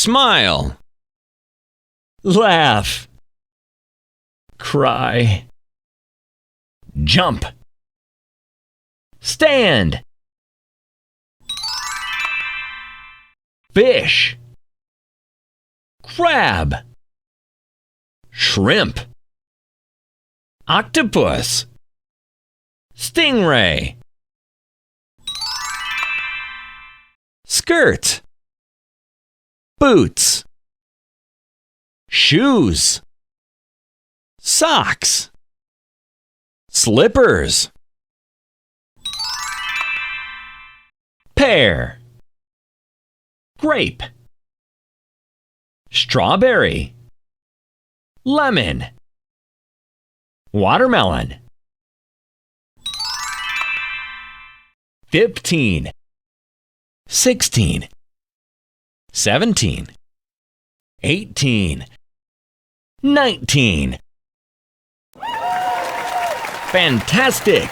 Smile. Laugh. Cry. Jump. Stand. Fish. Crab. Shrimp. Octopus. Stingray. Skirt. Boots. Shoes. Socks. Slippers. Pear. Grape. Strawberry. Lemon. Watermelon. 15. 16. 17. 18. 19. Fantastic!